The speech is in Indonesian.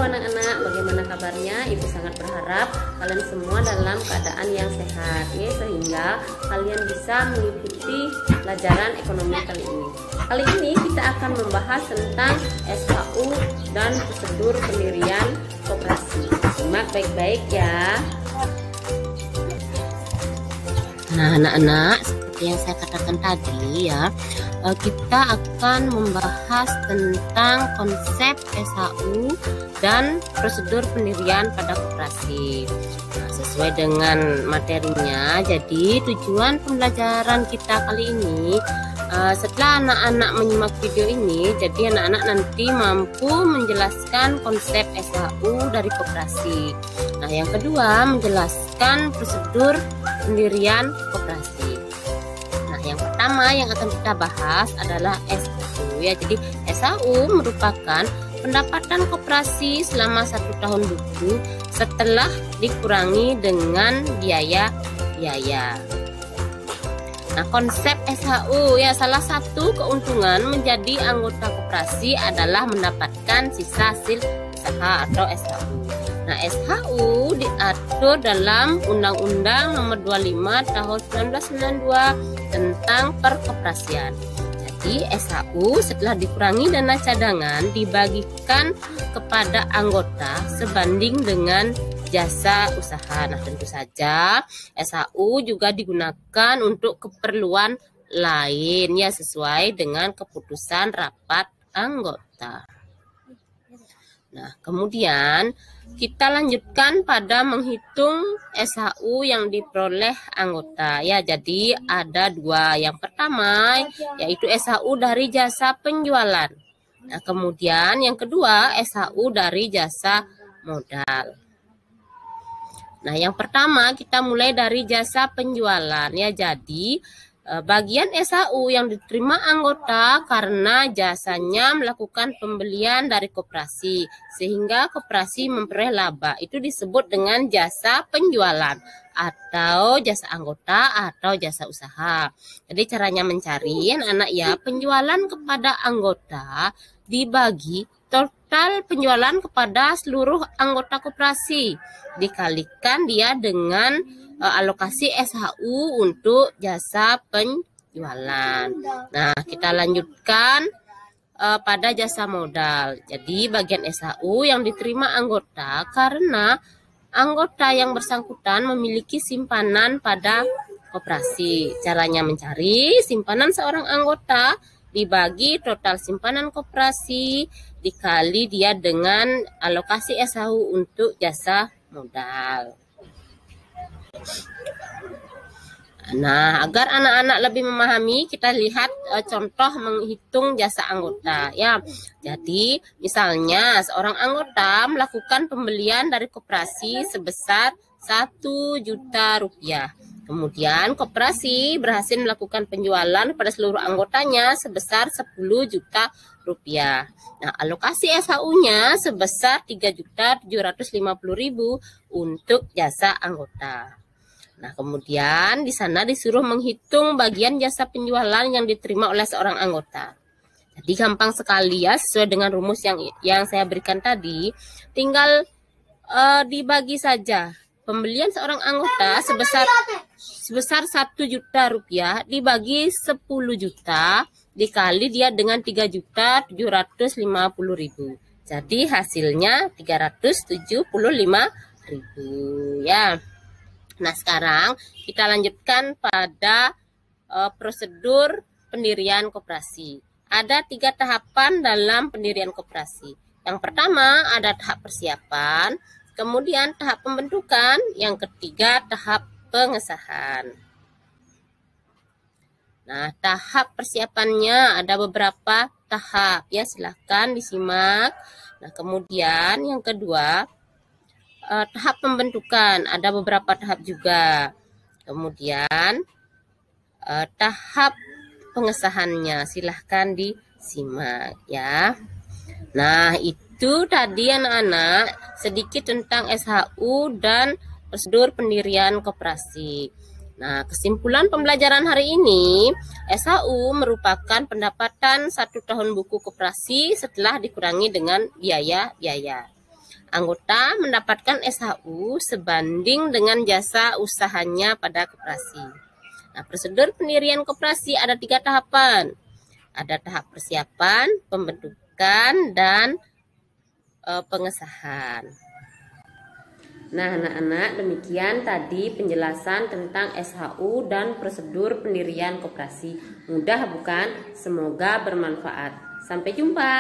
Halo anak-anak, bagaimana kabarnya? Ibu sangat berharap kalian semua dalam keadaan yang sehat ya, sehingga kalian bisa mengikuti pelajaran ekonomi kali ini. Kali ini kita akan membahas tentang SHU dan prosedur pendirian koperasi. Simak baik-baik ya. Nah, anak-anak, seperti yang saya katakan tadi ya, kita akan membahas tentang konsep SHU dan prosedur pendirian pada koperasi. Nah, sesuai dengan materinya, jadi tujuan pembelajaran kita kali ini, setelah anak-anak menyimak video ini, jadi anak-anak nanti mampu menjelaskan konsep SHU dari koperasi. Nah, yang kedua, menjelaskan prosedur pendirian koperasi. Nah, yang pertama yang akan kita bahas adalah SHU ya. Jadi SHU merupakan pendapatan koperasi selama 1 tahun buku setelah dikurangi dengan biaya-biaya. Nah, konsep SHU ya, salah satu keuntungan menjadi anggota koperasi adalah mendapatkan sisa hasil usaha atau SHU. Nah, SHU diatur dalam Undang-Undang Nomor 25 Tahun 1992 tentang perkoperasian. Jadi, SHU setelah dikurangi dana cadangan dibagikan kepada anggota sebanding dengan jasa usaha. Nah, tentu saja SHU juga digunakan untuk keperluan lain ya, sesuai dengan keputusan rapat anggota. Nah, kemudian kita lanjutkan pada menghitung SHU yang diperoleh anggota ya. Jadi ada dua. Yang pertama yaitu SHU dari jasa penjualan. Nah, kemudian yang kedua SHU dari jasa modal. Nah, yang pertama kita mulai dari jasa penjualan ya. Jadi bagian SHU yang diterima anggota karena jasanya melakukan pembelian dari koperasi sehingga koperasi memperoleh laba, itu disebut dengan jasa penjualan atau jasa anggota atau jasa usaha. Jadi caranya mencari anak-anak ya, penjualan kepada anggota dibagi total penjualan kepada seluruh anggota koperasi dikalikan dia dengan alokasi SHU untuk jasa penjualan. Nah, kita lanjutkan pada jasa modal. Jadi bagian SHU yang diterima anggota karena anggota yang bersangkutan memiliki simpanan pada koperasi. Caranya mencari simpanan seorang anggota dibagi total simpanan koperasi dikali dia dengan alokasi SHU untuk jasa modal. Nah, agar anak-anak lebih memahami, kita lihat contoh menghitung jasa anggota ya. Jadi, misalnya seorang anggota melakukan pembelian dari koperasi sebesar 1 juta rupiah. Kemudian koperasi berhasil melakukan penjualan pada seluruh anggotanya sebesar 10 juta rupiah. Nah, alokasi SHU-nya sebesar 3.750.000 untuk jasa anggota. Nah, kemudian di sana disuruh menghitung bagian jasa penjualan yang diterima oleh seorang anggota. Jadi gampang sekali ya, sesuai dengan rumus yang saya berikan tadi, tinggal dibagi saja. Pembelian seorang anggota sebesar 1 juta rupiah dibagi 10 juta dikali dia dengan 3.750.000. Jadi hasilnya 375.000 ya. Nah, sekarang kita lanjutkan pada prosedur pendirian koperasi. Ada 3 tahapan dalam pendirian koperasi. Yang pertama ada tahap persiapan, kemudian tahap pembentukan, yang ketiga tahap pengesahan. Nah, tahap persiapannya ada beberapa tahap ya, silahkan disimak. Nah, kemudian yang kedua tahap pembentukan, ada beberapa tahap juga. Kemudian tahap pengesahannya, silahkan disimak ya. Nah, itu tadi anak-anak sedikit tentang SHU dan prosedur pendirian koperasi. Nah, kesimpulan pembelajaran hari ini, SHU merupakan pendapatan 1 tahun buku koperasi setelah dikurangi dengan biaya-biaya. Anggota mendapatkan SHU sebanding dengan jasa usahanya pada koperasi. Nah, prosedur pendirian koperasi ada 3 tahapan. Ada tahap persiapan, pembentukan, dan pengesahan. Nah, anak-anak, demikian tadi penjelasan tentang SHU dan prosedur pendirian koperasi. Mudah bukan? Semoga bermanfaat. Sampai jumpa.